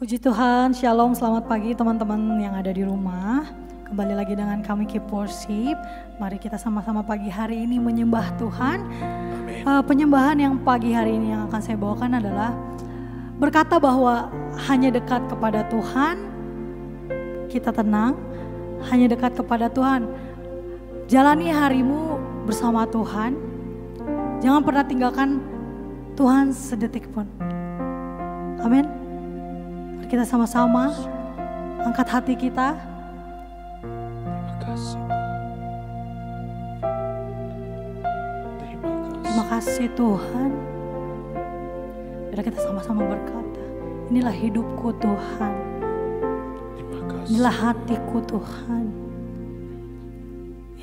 Puji Tuhan, Shalom, selamat pagi teman-teman yang ada di rumah. Kembali lagi dengan kami Keep Worship. Mari kita sama-sama pagi hari ini menyembah Tuhan. Penyembahan yang pagi hari ini yang akan saya bawakan adalah berkata bahwa hanya dekat kepada Tuhan kita tenang, hanya dekat kepada Tuhan. Jalani harimu bersama Tuhan. Jangan pernah tinggalkan Tuhan sedetik pun. Amin. Mari kita sama-sama angkat hati kita. Terima kasih Tuhan. Biar kita sama-sama berkata, inilah hidupku Tuhan. Inilah hatiku Tuhan.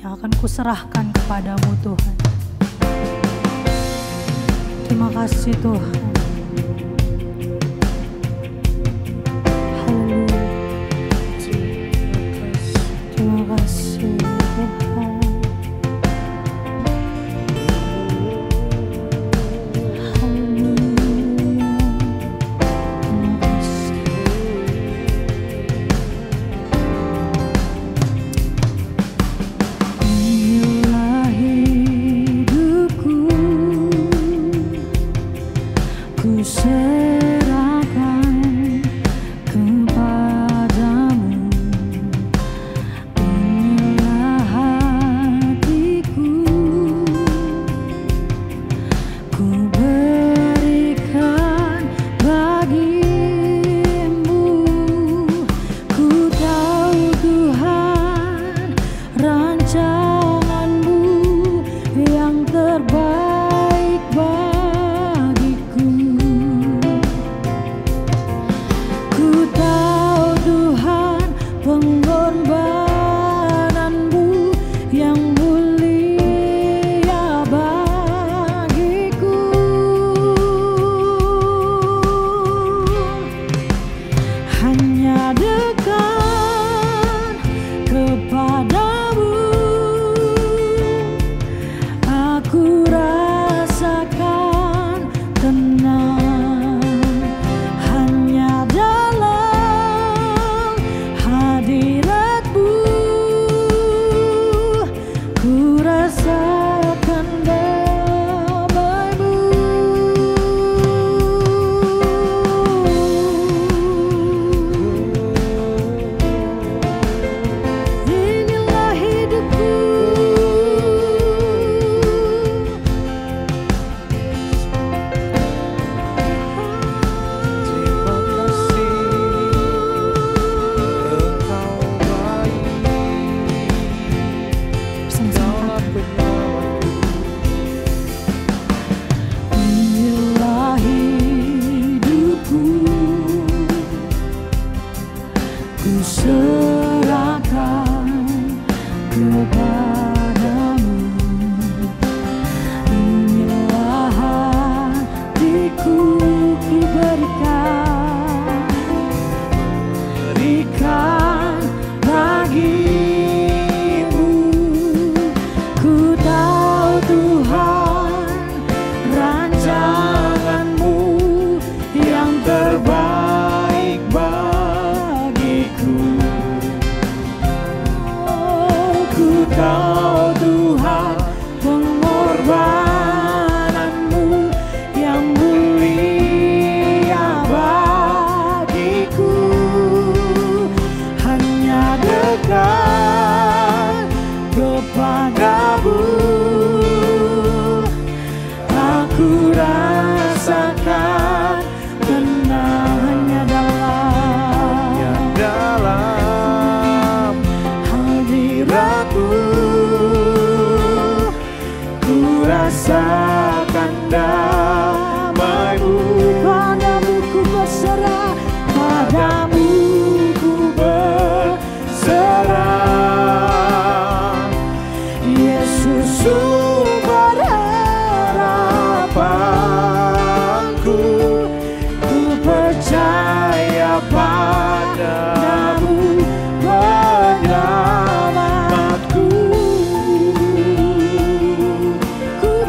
Yang akan kuserahkan kepadamu Tuhan. Terima kasih Tuhan.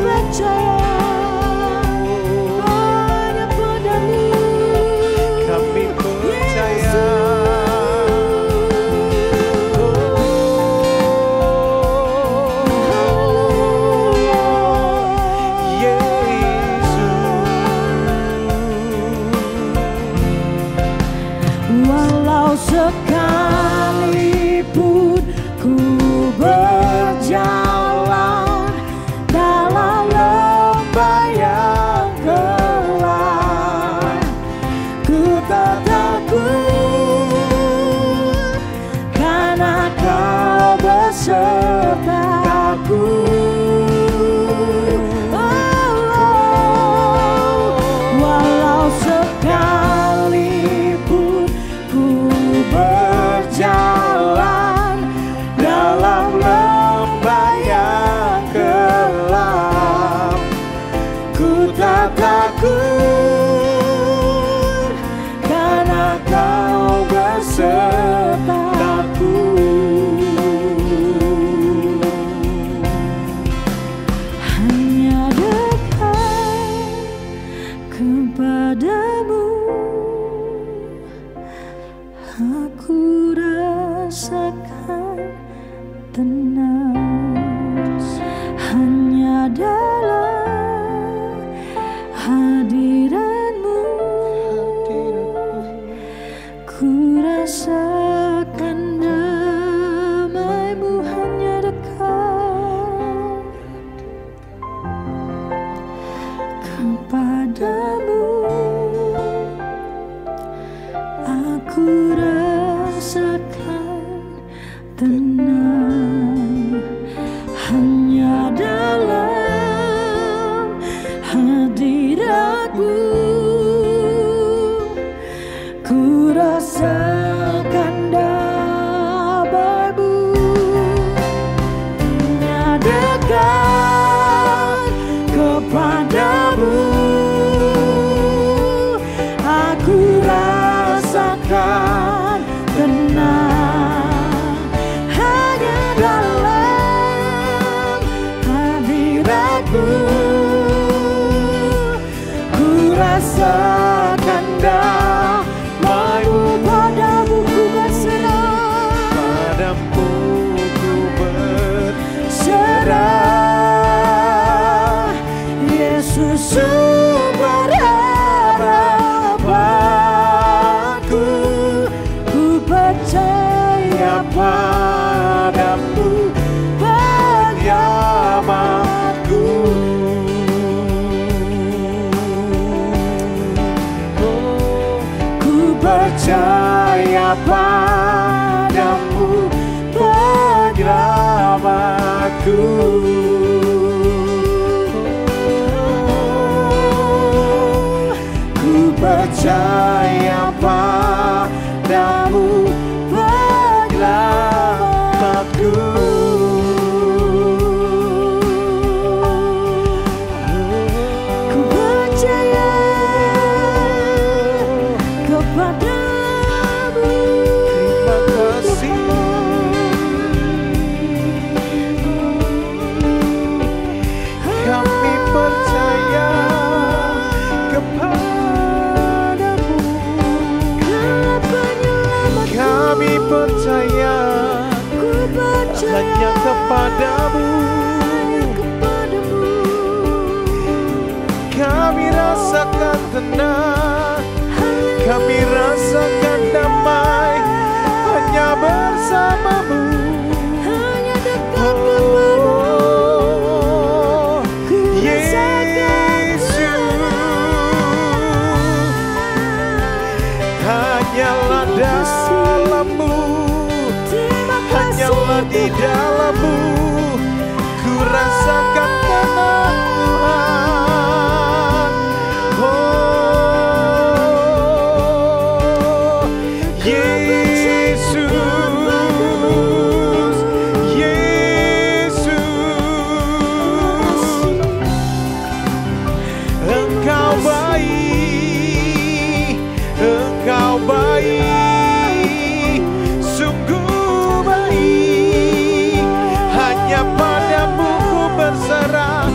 Percaya hanya dalam hadirat-Mu ku rasakan damai-Mu hanya dekat kepadamu. Aku rasakan tenang hanya dalam hadirat-Mu. Ku rasakan damai-Mu hanya dekat kepadamu. Aku rasakan tenang hanya dalam hadirat-Mu. Ku rasakan damai-Mu, padamu ku berserah, Padamu ku berserah. Yesus sumber harapanku, ku percaya Padamu penyelamatku. Ku percaya padamu penyelamatku. Ku percaya padamu penyelamatku. Ku percaya kepadamu. Terima kasih. Kami percaya kepadamu. Karena penyelamat Kami percaya ku percaya hanya kepadamu. kepadamu. Kami rasakan tenang, kami rasakan damai hanya bersamamu. Hanya dekat kepadamu. Oh, Ku Yesus, hanyalah dalam-Mu, Terima kasih hanyalah di dalam-Mu ku rasakan tenang Tuhan. Oh, Yesus, Yesus, Engkau baik, Engkau baik, sungguh baik. Hanya padamu ku berserah,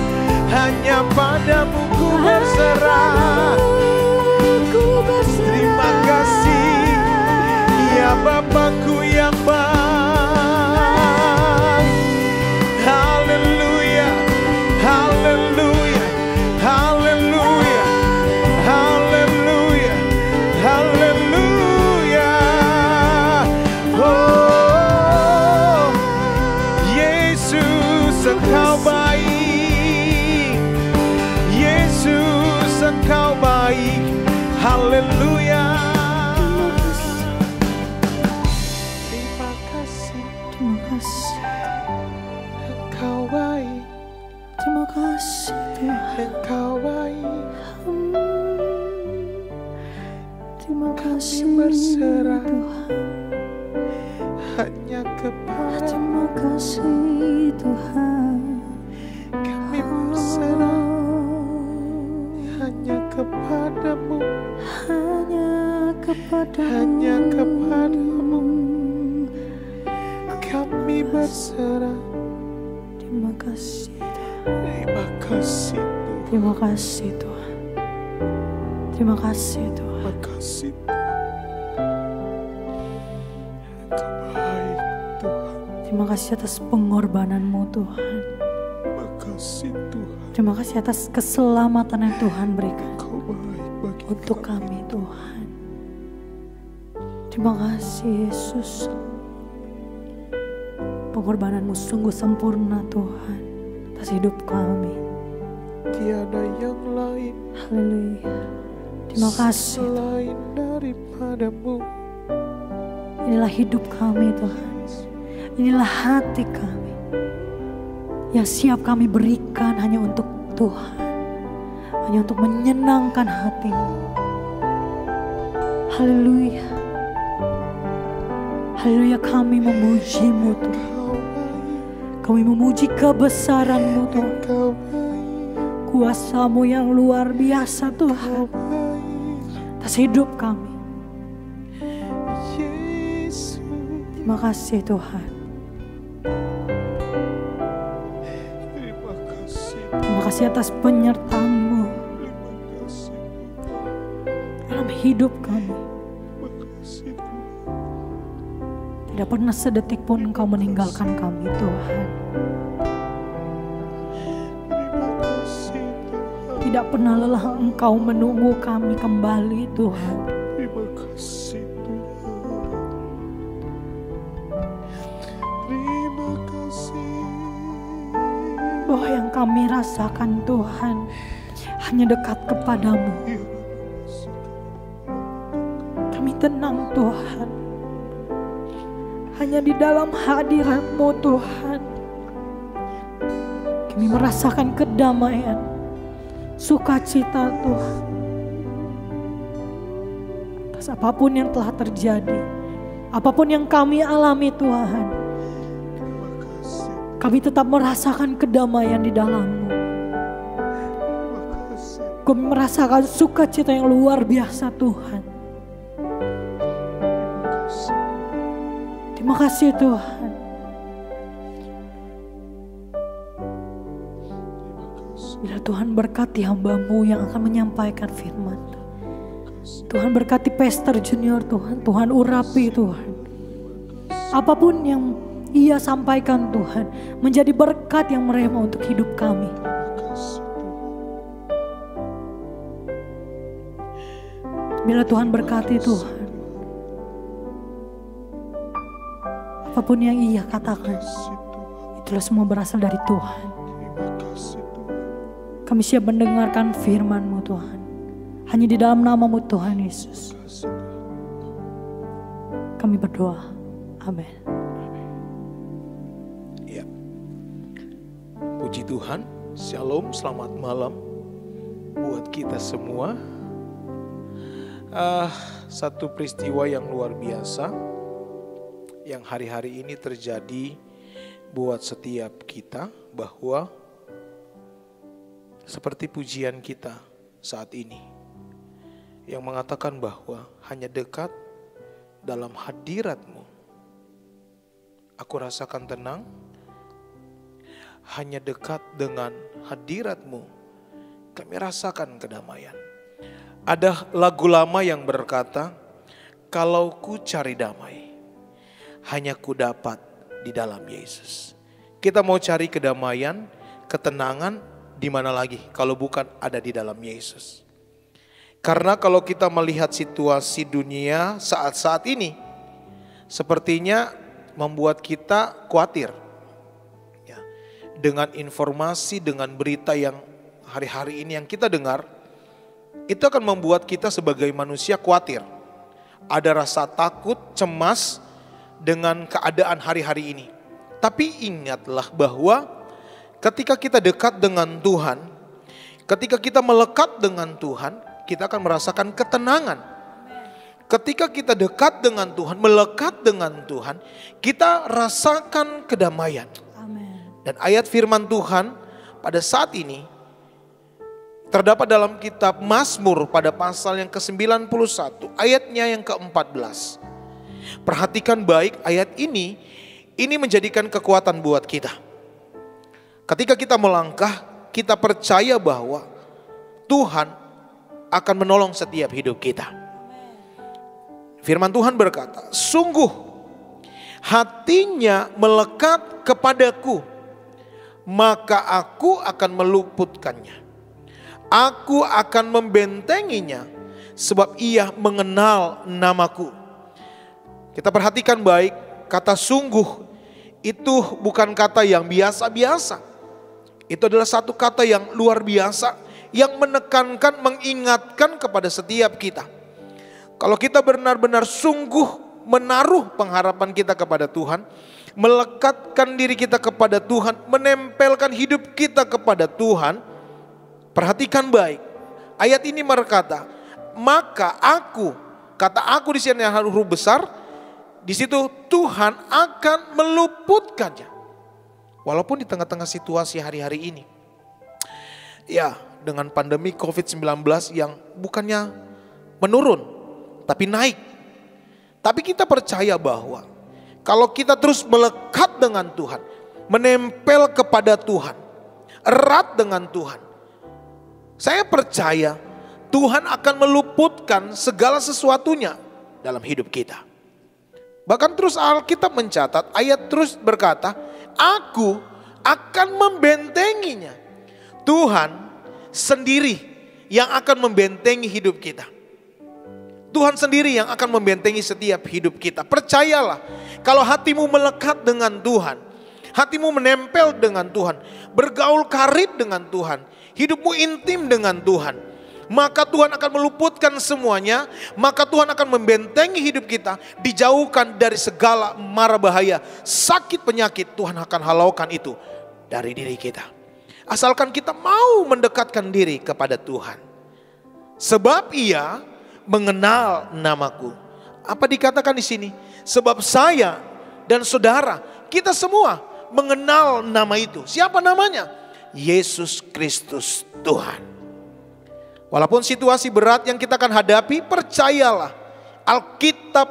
hanya padamu ku berserah. Terima kasih ya Bapakku yang baik. Haleluya, haleluya, haleluya, haleluya, haleluya. Oh, Yesus Engkau baik, Yesus Engkau baik. Haleluya. Terima kasih, Terima kasih, Engkau baik, terima kasih Tuhan. Engkau baik. Terima kasih berserah Tuhan. Hanya kepada Terima kasih Tuhan. kami berserah, hanya kepadamu, Hanya kepadamu. hanya kepadamu kami berserah. Terima kasih Tuhan. Terima kasih Tuhan. Terima kasih Tuhan. Terima kasih Tuhan. Terima kasih Engkau baik Tuhan. Terima kasih atas pengorbananmu Tuhan. Terima kasih kasih Tuhan. Terima kasih atas keselamatan yang Tuhan berikan Kau baik bagi untuk kami Tuhan. Terima kasih Yesus. Pengorbananmu sungguh sempurna Tuhan atas hidup kami. Tiada yang lain Haleluya. Terima kasih. selain daripadamu. Inilah hidup kami Tuhan. Inilah hati kami yang siap kami berikan hanya untuk Tuhan. Hanya untuk menyenangkan hati-Mu. Haleluya. Haleluya, kami memuji-Mu Tuhan. Kau baik, Kami memuji kebesaran-Mu Tuhan. kau baik, Kuasa-Mu yang luar biasa Tuhan. kau baik. Atas hidup kami. Yesus, Terima kasih Tuhan. terima kasih, Terima kasih atas penyertaan-Mu terima kasih, dalam hidup kami. terima kasih Tuhan. Tidak pernah sedetik pun Engkau meninggalkan kami Tuhan. Terima kasih Tuhan. Tidak pernah lelah Engkau menunggu kami kembali Tuhan. Terima kasih Tuhan. Terima kasih. Bahwa yang kami rasakan Tuhan hanya dekat kepadamu. Kami tenang Tuhan. Hanya di dalam hadirat-Mu Tuhan. Kami merasakan kedamaian, sukacita Tuhan. Atas apapun yang telah terjadi, apapun yang kami alami Tuhan, Terima kasih. kami tetap merasakan kedamaian di dalam-Mu. Terima kasih. Kami merasakan sukacita yang luar biasa Tuhan. Terima kasih Tuhan. Bila Tuhan berkati hamba-Mu yang akan menyampaikan firman, Tuhan berkati Pastor Junior Tuhan. Tuhan urapi Tuhan. Apapun yang ia sampaikan Tuhan, menjadi berkat yang merema untuk hidup kami. Bila Tuhan berkati Tuhan, apapun yang ia katakan, itulah semua berasal dari Tuhan. Kami siap mendengarkan firman-Mu Tuhan. Hanya di dalam nama-Mu Tuhan Yesus. Kami berdoa. Amin. Ya. Puji Tuhan. Shalom, selamat malam buat kita semua. Satu peristiwa yang luar biasa yang hari-hari ini terjadi buat setiap kita, bahwa seperti pujian kita saat ini yang mengatakan bahwa hanya dekat dalam hadirat-Mu aku rasakan tenang, hanya dekat dengan hadirat-Mu kami rasakan kedamaian. Ada lagu lama yang berkata, kalau ku cari damai, hanya ku dapat di dalam Yesus. Kita mau cari kedamaian, ketenangan di mana lagi kalau bukan ada di dalam Yesus. Karena kalau kita melihat situasi dunia saat-saat ini, sepertinya membuat kita khawatir. Ya, dengan informasi, dengan berita yang hari-hari ini yang kita dengar, itu akan membuat kita sebagai manusia khawatir. Ada rasa takut, cemas dengan keadaan hari-hari ini. Tapi ingatlah bahwa ketika kita dekat dengan Tuhan, ketika kita melekat dengan Tuhan, kita akan merasakan ketenangan. Ketika kita dekat dengan Tuhan, melekat dengan Tuhan, kita rasakan kedamaian. Amin. Dan ayat firman Tuhan pada saat ini terdapat dalam kitab Mazmur pada pasal yang ke-91, ayatnya yang ke-14. Perhatikan baik ayat ini menjadikan kekuatan buat kita. Ketika kita melangkah, kita percaya bahwa Tuhan akan menolong setiap hidup kita. Firman Tuhan berkata, sungguh hatinya melekat kepadaku, maka aku akan meluputkannya. Aku akan membentenginya sebab ia mengenal namaku. Kita perhatikan baik, kata sungguh itu bukan kata yang biasa-biasa. Itu adalah satu kata yang luar biasa, yang menekankan, mengingatkan kepada setiap kita. Kalau kita benar-benar sungguh menaruh pengharapan kita kepada Tuhan, melekatkan diri kita kepada Tuhan, menempelkan hidup kita kepada Tuhan, perhatikan baik. Ayat ini berkata, maka aku, kata aku di sini yang huruf besar, di situ Tuhan akan meluputkannya. Walaupun di tengah-tengah situasi hari-hari ini, ya dengan pandemi COVID-19 yang bukannya menurun, tapi naik. Tapi kita percaya bahwa kalau kita terus melekat dengan Tuhan, menempel kepada Tuhan, erat dengan Tuhan, saya percaya Tuhan akan meluputkan segala sesuatunya dalam hidup kita. Bahkan terus Alkitab mencatat, ayat terus berkata, aku akan membentenginya. Tuhan sendiri yang akan membentengi hidup kita. Tuhan sendiri yang akan membentengi setiap hidup kita. Percayalah, kalau hatimu melekat dengan Tuhan, hatimu menempel dengan Tuhan, bergaul karib dengan Tuhan, hidupmu intim dengan Tuhan, maka Tuhan akan meluputkan semuanya. Maka Tuhan akan membentengi hidup kita, dijauhkan dari segala mara bahaya, sakit penyakit. Tuhan akan halaukan itu dari diri kita, asalkan kita mau mendekatkan diri kepada Tuhan. Sebab ia mengenal namaku. Apa dikatakan di sini? Sebab saya dan saudara, kita semua mengenal nama itu. Siapa namanya? Yesus Kristus Tuhan. Walaupun situasi berat yang kita akan hadapi, percayalah, Alkitab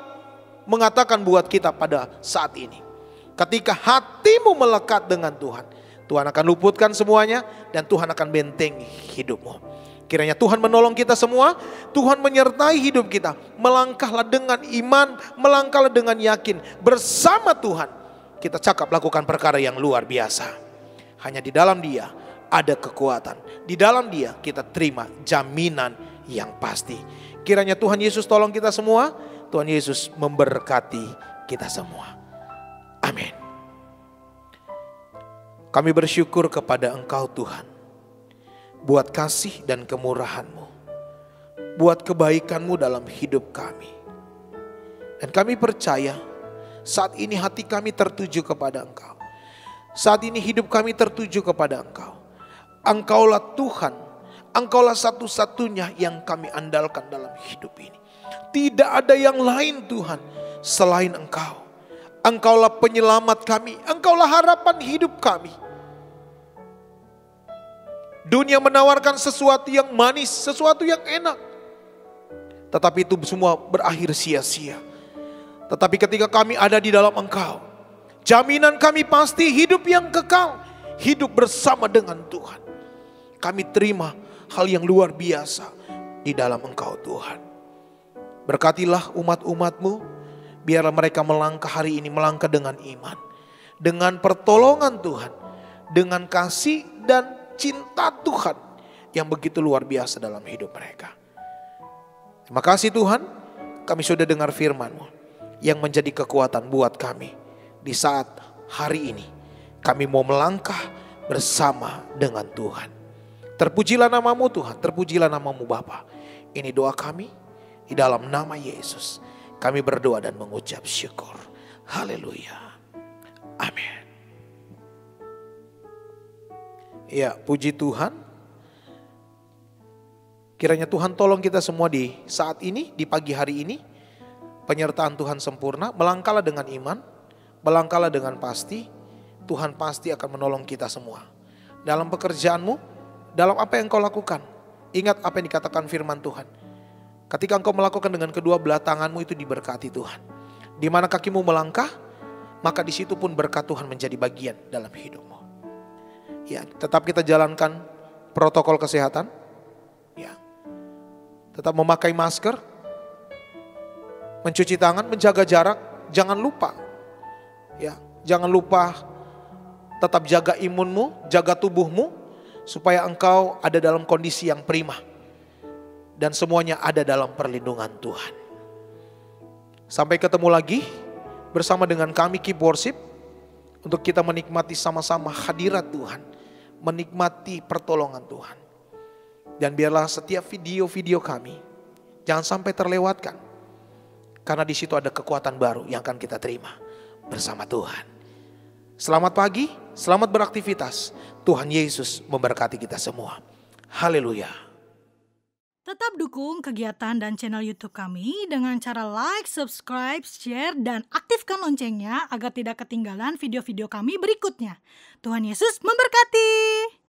mengatakan buat kita pada saat ini, ketika hatimu melekat dengan Tuhan, Tuhan akan luputkan semuanya dan Tuhan akan bentengi hidupmu. Kiranya Tuhan menolong kita semua, Tuhan menyertai hidup kita. Melangkahlah dengan iman, melangkahlah dengan yakin. Bersama Tuhan kita cakap lakukan perkara yang luar biasa. Hanya di dalam Dia ada kekuatan. Di dalam Dia kita terima jaminan yang pasti. Kiranya Tuhan Yesus tolong kita semua. Tuhan Yesus memberkati kita semua. Amin. Kami bersyukur kepada Engkau Tuhan, buat kasih dan kemurahan-Mu, buat kebaikan-Mu dalam hidup kami. Dan kami percaya saat ini hati kami tertuju kepada Engkau. Saat ini hidup kami tertuju kepada Engkau. Engkaulah Tuhan, Engkaulah satu-satunya yang kami andalkan dalam hidup ini. Tidak ada yang lain Tuhan selain Engkau. Engkaulah penyelamat kami, Engkaulah harapan hidup kami. Dunia menawarkan sesuatu yang manis, sesuatu yang enak, tetapi itu semua berakhir sia-sia. Tetapi ketika kami ada di dalam Engkau, jaminan kami pasti hidup yang kekal, hidup bersama dengan Tuhan. Kami terima hal yang luar biasa di dalam Engkau Tuhan. Berkatilah umat-umat-Mu, biarlah mereka melangkah hari ini, melangkah dengan iman, dengan pertolongan Tuhan, dengan kasih dan cinta Tuhan yang begitu luar biasa dalam hidup mereka. Terima kasih Tuhan, kami sudah dengar firman-Mu yang menjadi kekuatan buat kami di saat hari ini. Kami mau melangkah bersama dengan Tuhan. Terpujilah nama-Mu Tuhan, terpujilah nama-Mu Bapa. Ini doa kami di dalam nama Yesus. Kami berdoa dan mengucap syukur. Haleluya. Amin. Ya, puji Tuhan. Kiranya Tuhan tolong kita semua di saat ini, di pagi hari ini. Penyertaan Tuhan sempurna, melangkahlah dengan iman, melangkahlah dengan pasti. Tuhan pasti akan menolong kita semua. Dalam pekerjaanmu, dalam apa yang kau lakukan. Ingat apa yang dikatakan firman Tuhan. Ketika engkau melakukan dengan kedua belah tanganmu, itu diberkati Tuhan. Di mana kakimu melangkah, maka di situ pun berkat Tuhan menjadi bagian dalam hidupmu. Ya, tetap kita jalankan protokol kesehatan. Ya. Tetap memakai masker, mencuci tangan, menjaga jarak, jangan lupa. Ya, jangan lupa Tetap jaga imunmu, jaga tubuhmu, supaya engkau ada dalam kondisi yang prima. Dan semuanya ada dalam perlindungan Tuhan. Sampai ketemu lagi bersama dengan kami Keep Worship. Untuk kita menikmati sama-sama hadirat Tuhan. Menikmati pertolongan Tuhan. Dan biarlah setiap video-video kami jangan sampai terlewatkan. Karena di situ ada kekuatan baru yang akan kita terima bersama Tuhan. Selamat pagi, selamat beraktivitas. Tuhan Yesus memberkati kita semua. Haleluya. Tetap dukung kegiatan dan channel YouTube kami dengan cara like, subscribe, share, dan aktifkan loncengnya agar tidak ketinggalan video-video kami berikutnya. Tuhan Yesus memberkati.